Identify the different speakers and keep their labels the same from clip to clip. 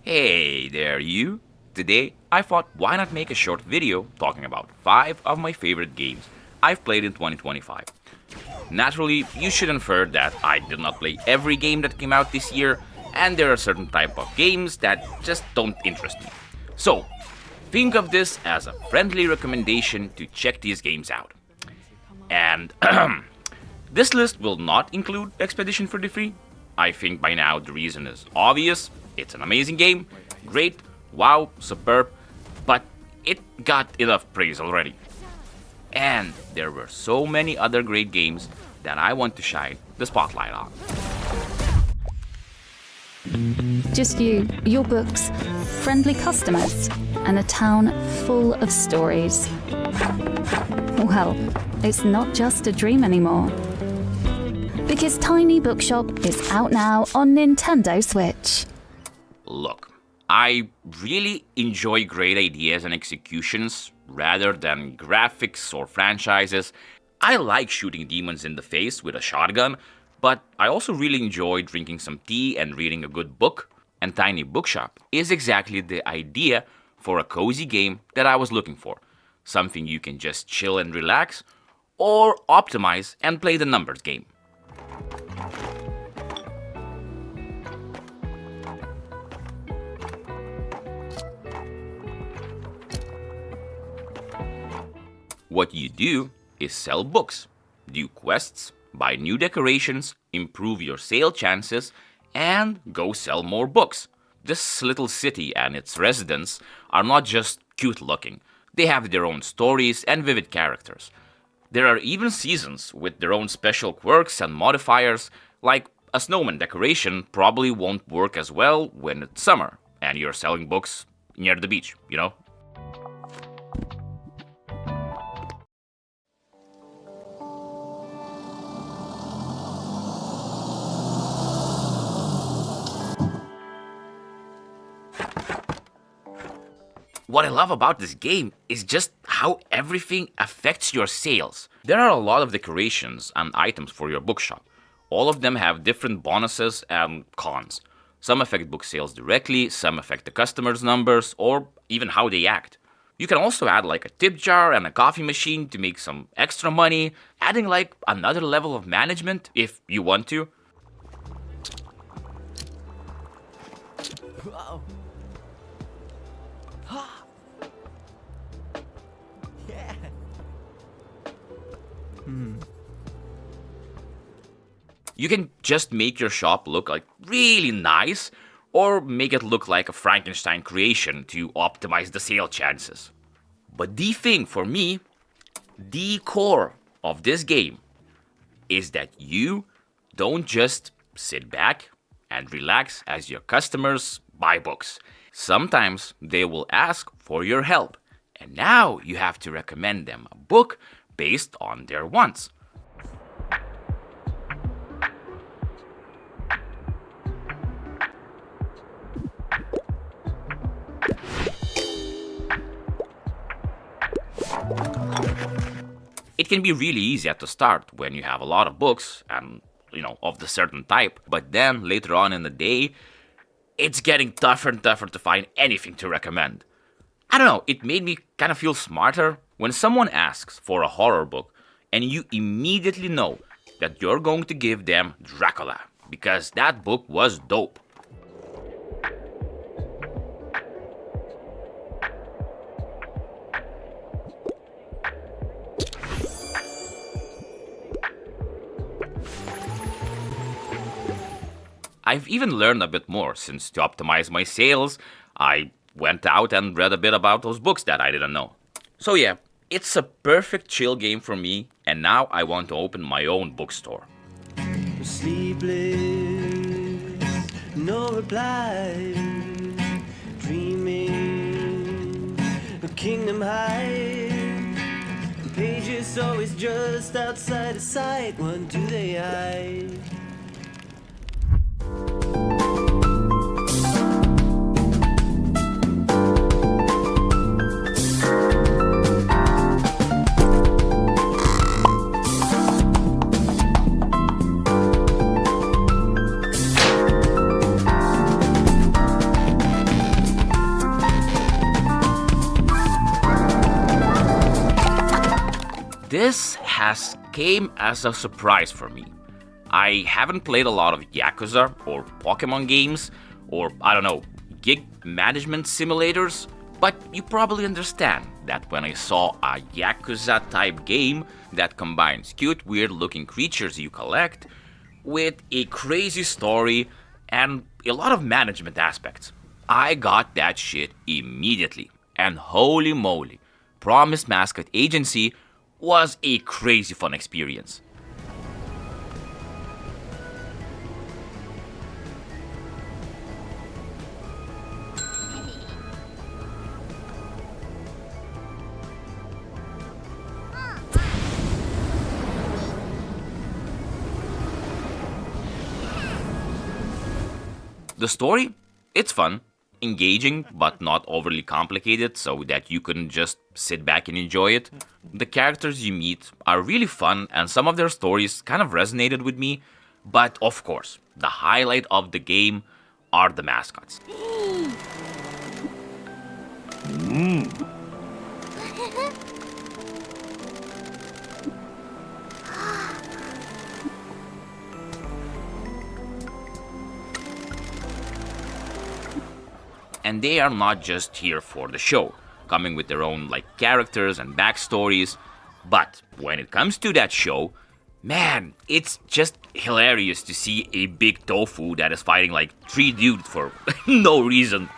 Speaker 1: Hey there, you! Today, I thought why not make a short video talking about 5 of my favorite games I've played in 2025. Naturally, you should infer that I did not play every game that came out this year, and there are certain type of games that just don't interest me. So, think of this as a friendly recommendation to check these games out. And this list will not include Expedition 33. I think by now the reason is obvious. It's an amazing game, great, wow, superb, but it got enough praise already. And there were so many other great games that I want to shine the spotlight on.
Speaker 2: Just you, your books, friendly customers, and a town full of stories. Well, it's not just a dream anymore. Because Tiny Bookshop is out now on Nintendo Switch.
Speaker 1: Look, I really enjoy great ideas and executions rather than graphics or franchises. I like shooting demons in the face with a shotgun, but I also really enjoy drinking some tea and reading a good book. And Tiny Bookshop is exactly the idea for a cozy game that I was looking for. Something you can just chill and relax, or optimize and play the numbers game. What you do is sell books, do quests, buy new decorations, improve your sale chances, and go sell more books. This little city and its residents are not just cute looking. They have their own stories and vivid characters. There are even seasons with their own special quirks and modifiers, like a snowman decoration probably won't work as well when it's summer and you're selling books near the beach, you know? What I love about this game is just how everything affects your sales. There are a lot of decorations and items for your bookshop. All of them have different bonuses and cons. Some affect book sales directly, some affect the customers' numbers, or even how they act. You can also add like a tip jar and a coffee machine to make some extra money, adding like another level of management if you want to.
Speaker 3: Wow. Yeah.
Speaker 1: You can just make your shop look like really nice, or make it look like a Frankenstein creation to optimize the sale chances. But the thing for me, the core of this game, is that you don't just sit back and relax as your customers buy books. Sometimes they will ask for your help, and now you have to recommend them a book based on their wants. It can be really easy at the start when you have a lot of books and, of the certain type, but then later on in the day, it's getting tougher and tougher to find anything to recommend. I don't know, it made me kind of feel smarter when someone asks for a horror book and you immediately know that you're going to give them Dracula because that book was dope. I've even learned a bit more since to optimize my sales, I went out and read a bit about those books that I didn't know. So yeah, it's a perfect chill game for me, and now I want to open my own bookstore.
Speaker 3: Sleepless, no reply. Dreaming of Kingdom High. Pages always just outside of sight. What do they hide?
Speaker 1: This has came as a surprise for me. I haven't played a lot of Yakuza or Pokemon games or, I don't know, gig management simulators, but you probably understand that when I saw a Yakuza type game that combines cute, weird looking creatures you collect with a crazy story and a lot of management aspects, I got that shit immediately. And holy moly, Promise Mascot Agency was a crazy fun experience. The story? It's fun, engaging, but not overly complicated so that you couldn't just sit back and enjoy it. The characters you meet are really fun, and some of their stories kind of resonated with me. But of course, the highlight of the game are the mascots. And they are not just here for the show, coming with their own characters and backstories. But when it comes to that show, man, it's just hilarious to see a big tofu that is fighting like 3 dudes for no reason.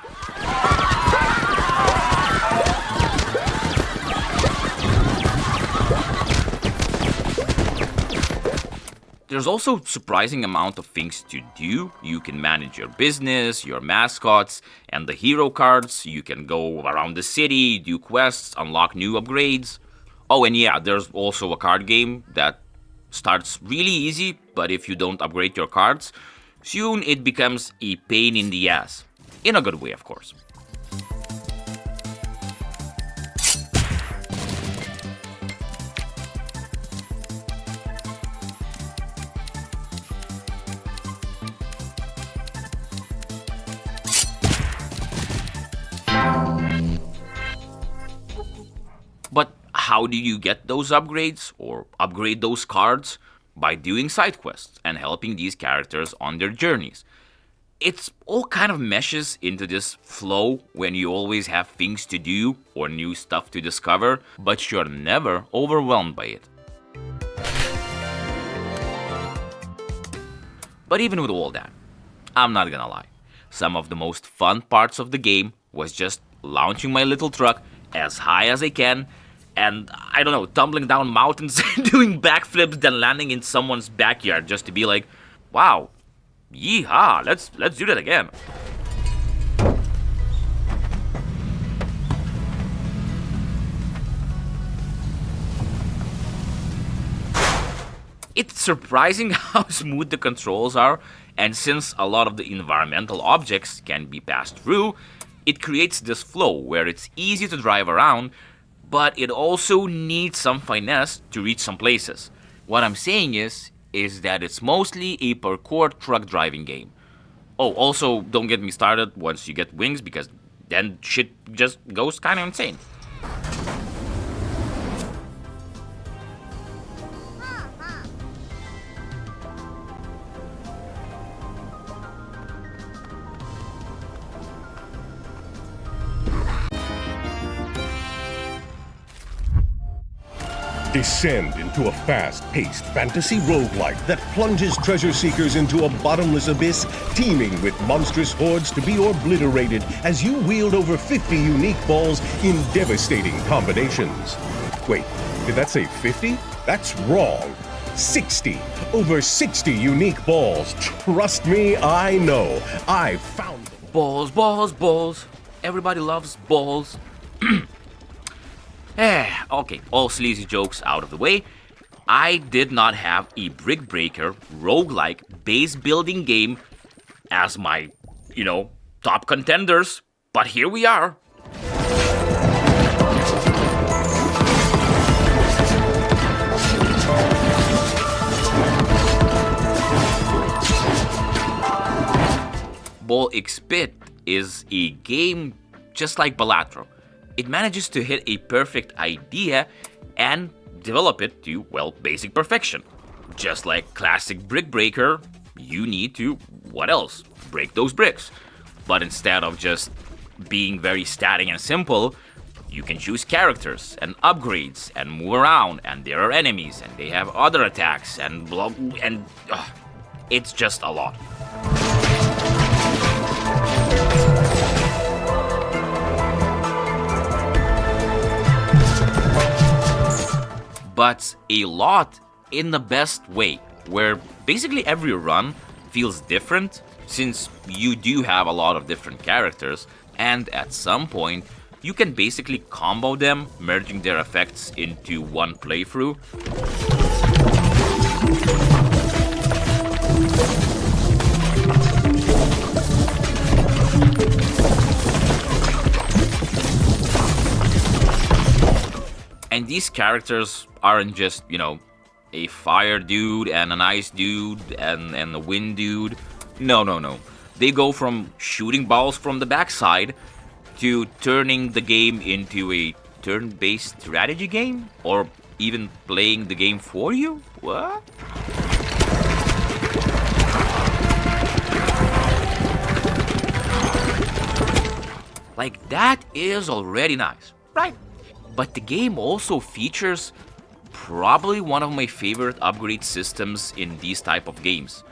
Speaker 1: There's also surprising amount of things to do. You can manage your business, your mascots, and the hero cards. You can go around the city, do quests, unlock new upgrades. Oh, and yeah, there's also a card game that starts really easy, but if you don't upgrade your cards, soon it becomes a pain in the ass. In a good way, of course. But how do you get those upgrades or upgrade those cards? By doing side quests and helping these characters on their journeys. It's all kind of meshes into this flow when you always have things to do or new stuff to discover, but you're never overwhelmed by it. But even with all that, I'm not gonna lie. Some of the most fun parts of the game was just launching my little truck as high as I can and, I don't know, tumbling down mountains, doing backflips, then landing in someone's backyard just to be like, wow, yeehaw, let's do that again. It's surprising how smooth the controls are, and since a lot of the environmental objects can be passed through, it creates this flow where it's easy to drive around, but it also needs some finesse to reach some places. What I'm saying is that it's mostly a parkour truck driving game. Oh, also, don't get me started once you get wings, because then shit just goes kind of insane.
Speaker 4: Descend into a fast-paced fantasy roguelike that plunges treasure seekers into a bottomless abyss teeming with monstrous hordes to be obliterated as you wield over 50 unique balls in devastating combinations. Wait, did that say 50? That's wrong. 60. Over 60 unique balls. Trust me, I know. I found them.
Speaker 1: Balls, balls, balls. Everybody loves balls. Okay, all sleazy jokes out of the way. I did not have a brick breaker roguelike base building game as my, top contenders, but here we are. Ball Expit is a game just like Balatro. It manages to hit a perfect idea and develop it to, well, basic perfection. Just like classic brick breaker, you need to, what else? Break those bricks. But instead of just being very static and simple, you can choose characters and upgrades and move around, and there are enemies and they have other attacks and blah, and it's just a lot. But a lot in the best way, where basically every run feels different since you do have a lot of different characters, and at some point you can basically combo them, merging their effects into one playthrough. And these characters aren't just, a fire dude and an ice dude and a wind dude. No. They go from shooting balls from the backside to turning the game into a turn-based strategy game? Or even playing the game for you? What? Like, that is already nice, right? But the game also features probably one of my favorite upgrade systems in these type of games.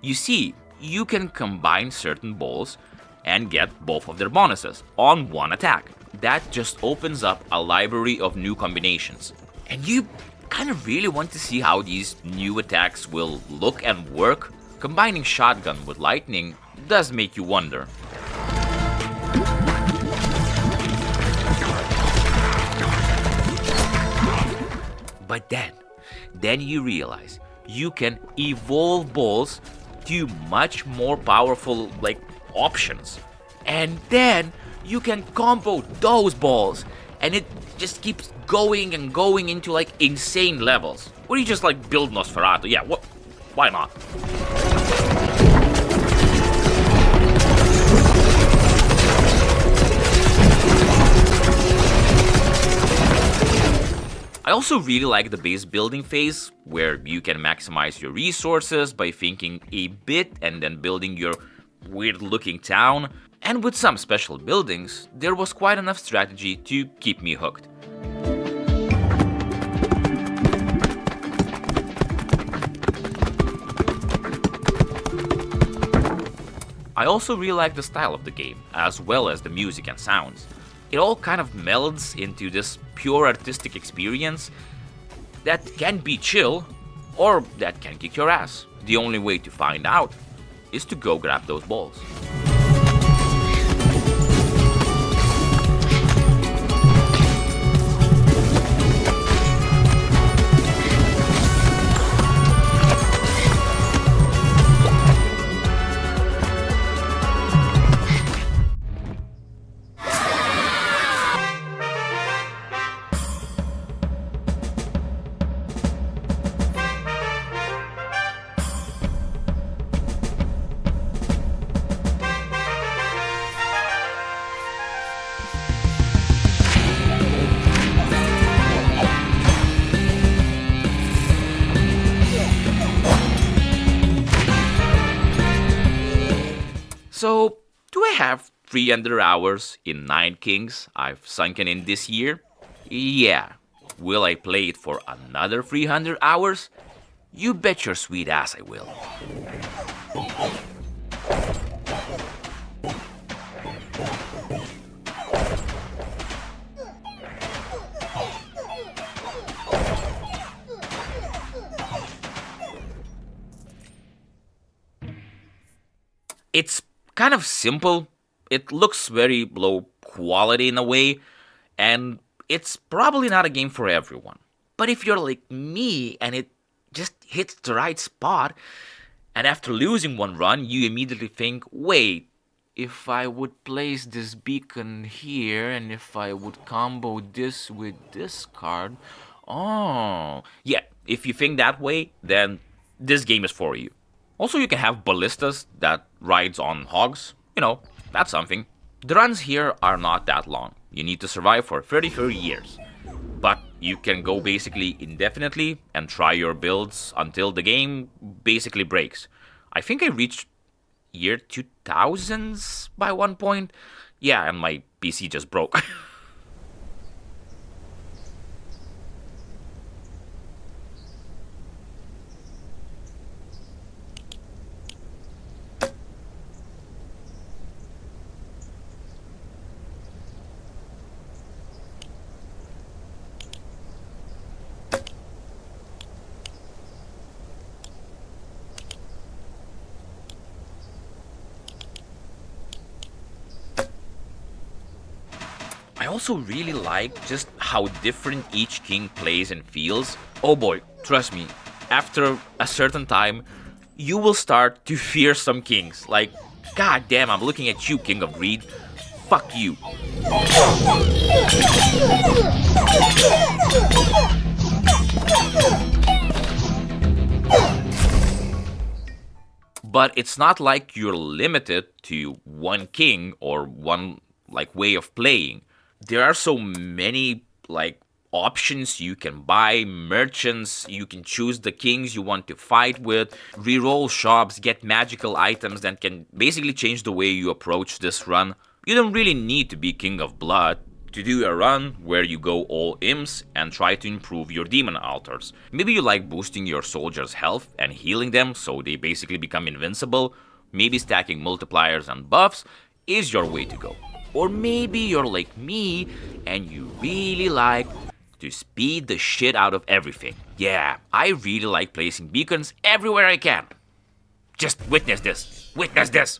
Speaker 1: You see, you can combine certain balls and get both of their bonuses on one attack. That just opens up a library of new combinations. And you kind of really want to see how these new attacks will look and work. Combining shotgun with lightning does make you wonder. But then you realize you can evolve balls to much more powerful, options. And then you can combo those balls, and it just keeps going and going into, insane levels. Or you just, build Nosferatu. Yeah, why not? I also really like the base building phase, where you can maximize your resources by thinking a bit and then building your weird looking town. And with some special buildings, there was quite enough strategy to keep me hooked. I also really like the style of the game, as well as the music and sounds. It all kind of melds into this pure artistic experience that can be chill, or that can kick your ass. The only way to find out is to go grab those balls. So, do I have 300 hours in Nine Kings I've sunken in this year? Yeah. Will I play it for another 300 hours? You bet your sweet ass I will. It's kind of simple. It looks very low quality in a way, and it's probably not a game for everyone. But if you're like me and it just hits the right spot, and after losing one run, you immediately think, wait, if I would place this beacon here, and if I would combo this with this card, oh. Yeah, if you think that way, then this game is for you. Also, you can have ballistas that rides on hogs. That's something. The runs here are not that long. You need to survive for 33 years. But You can go basically indefinitely and try your builds until the game basically breaks. I think I reached year 2000s by one point. Yeah, and my PC just broke. I also really like just how different each king plays and feels. Oh boy, trust me, after a certain time, you will start to fear some kings. Like, god damn, I'm looking at you, King of Greed. Fuck you. But it's not like you're limited to one king or one like way of playing. There are so many like options you can buy, merchants, you can choose the kings you want to fight with, reroll shops, get magical items that can basically change the way you approach this run. You don't really need to be King of Blood to do a run where you go all imps and try to improve your demon altars. Maybe you like boosting your soldiers' health and healing them so they basically become invincible. Maybe stacking multipliers and buffs is your way to go. Or maybe you're like me and you really like to speed the shit out of everything. Yeah, I really like placing beacons everywhere I can. Just witness this. Witness this.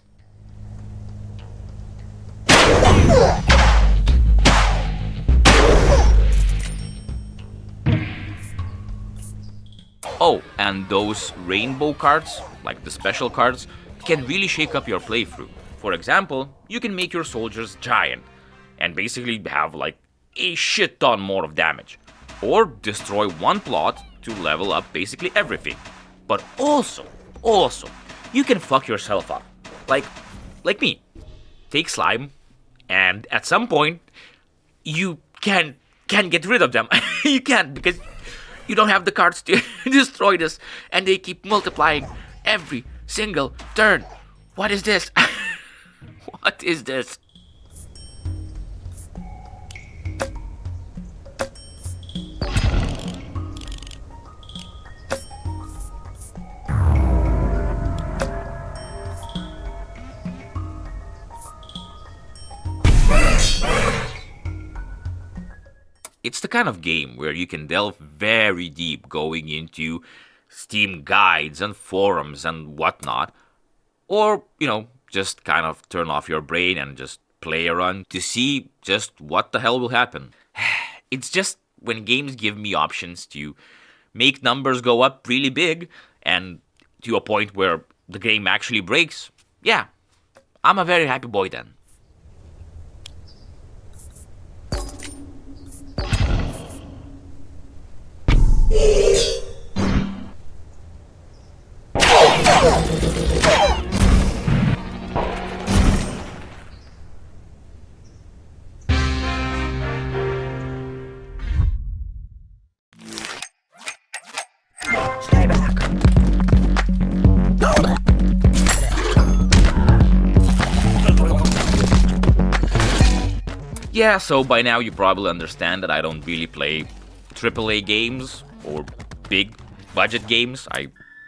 Speaker 1: Oh, and those rainbow cards, like the special cards, can really shake up your playthrough. For example, you can make your soldiers giant and basically have like a shit ton more of damage. Or destroy one plot to level up basically everything. But also, you can fuck yourself up. Like me. Take slime, and at some point, you can't get rid of them. You can't because you don't have the cards to destroy this, and they keep multiplying every single turn. What is this? What is this? It's the kind of game where you can delve very deep going into Steam guides and forums and whatnot. Or, just kind of turn off your brain and just play a run to see just what the hell will happen. It's just when games give me options to make numbers go up really big and to a point where the game actually breaks, yeah, I'm a very happy boy then. Yeah, so by now you probably understand that I don't really play AAA games or big budget games. I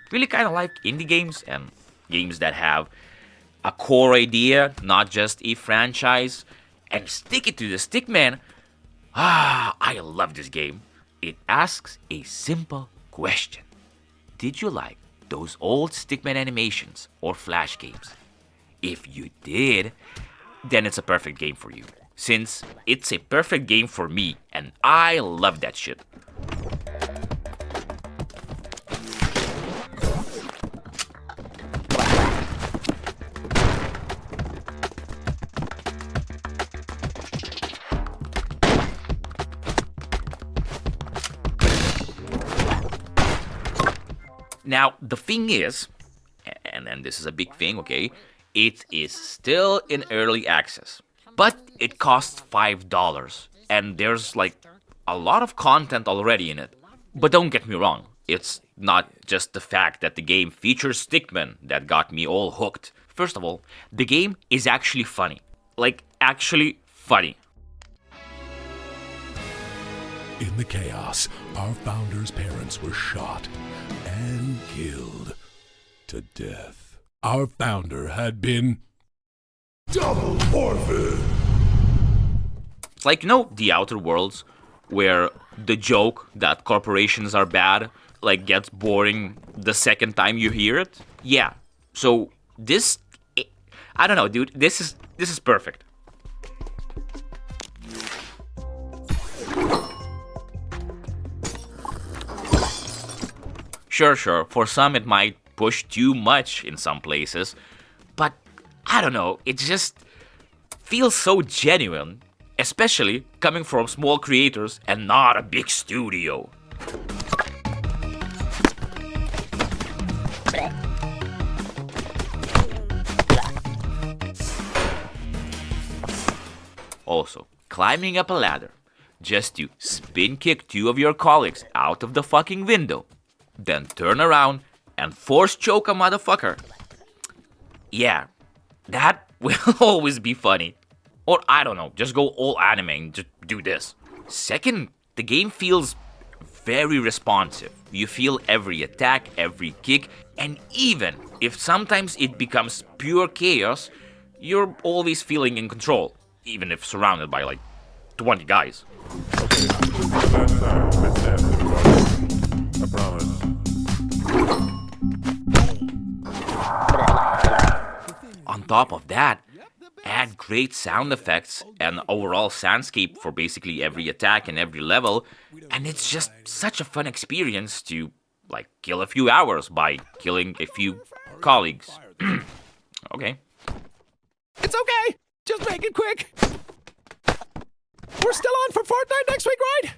Speaker 1: really kind of like indie games and games that have a core idea, not just a franchise, and stick it to the stick, man. I love this game. It asks a simple question. Did you like those old Stickman animations or Flash games? If you did, then it's a perfect game for you. Since it's a perfect game for me, and I love that shit. Now, the thing is, and this is a big thing, okay, it is still in early access. But it costs $5, and there's like a lot of content already in it. But don't get me wrong, it's not just the fact that the game features stickmen that got me all hooked. First of all, the game is actually funny. Like, actually funny.
Speaker 5: In the chaos, our founder's parents were shot and killed to death. Our founder had been double orphaned.
Speaker 1: It's like, The Outer Worlds, where the joke that corporations are bad, like, gets boring the second time you hear it? Yeah. So, I don't know, dude. This is perfect. Sure, for some it might push too much in some places, but I don't know, it just feels so genuine, especially coming from small creators and not a big studio. Also, climbing up a ladder just to spin kick 2 of your colleagues out of the fucking window, then turn around and force choke a motherfucker. Yeah, that will always be funny. Or I don't know, just go all anime and just do this. Second, the game feels very responsive. You feel every attack, every kick, and even if sometimes it becomes pure chaos, you're always feeling in control, even if surrounded by like 20 guys.
Speaker 5: I promise.
Speaker 1: On top of that, add great sound effects and overall soundscape for basically every attack and every level, and it's just such a fun experience to, like, kill a few hours by killing a few colleagues. Okay.
Speaker 6: It's okay. Just make it quick. We're still on for Fortnite next week, right?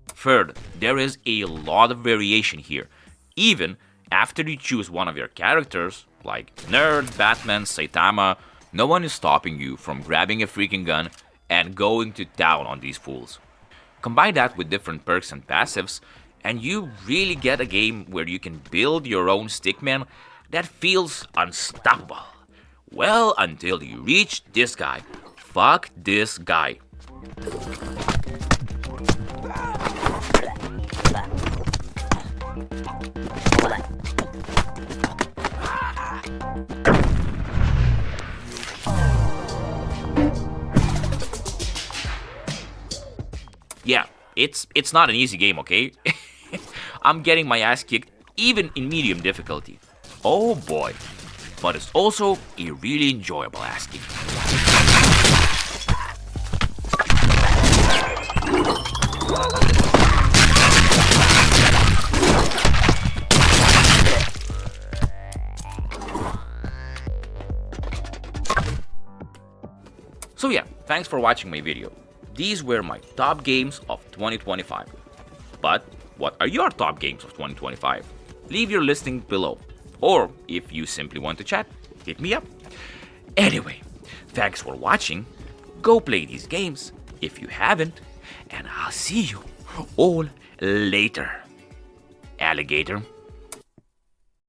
Speaker 1: Third, there is a lot of variation here. Even after you choose one of your characters, like Nerd, Batman, Saitama, no one is stopping you from grabbing a freaking gun and going to town on these fools. Combine that with different perks and passives, and you really get a game where you can build your own stickman that feels unstoppable. Well, until you reach this guy. Fuck this guy. Yeah, it's not an easy game, okay? I'm getting my ass kicked even in medium difficulty. Oh boy. But it's also a really enjoyable ass kick. So yeah, thanks for watching my video. These were my top games of 2025. But what are your top games of 2025? Leave your listing below. Or if you simply want to chat, hit me up. Anyway, thanks for watching. Go play these games if you haven't, and I'll see you all later. Alligator.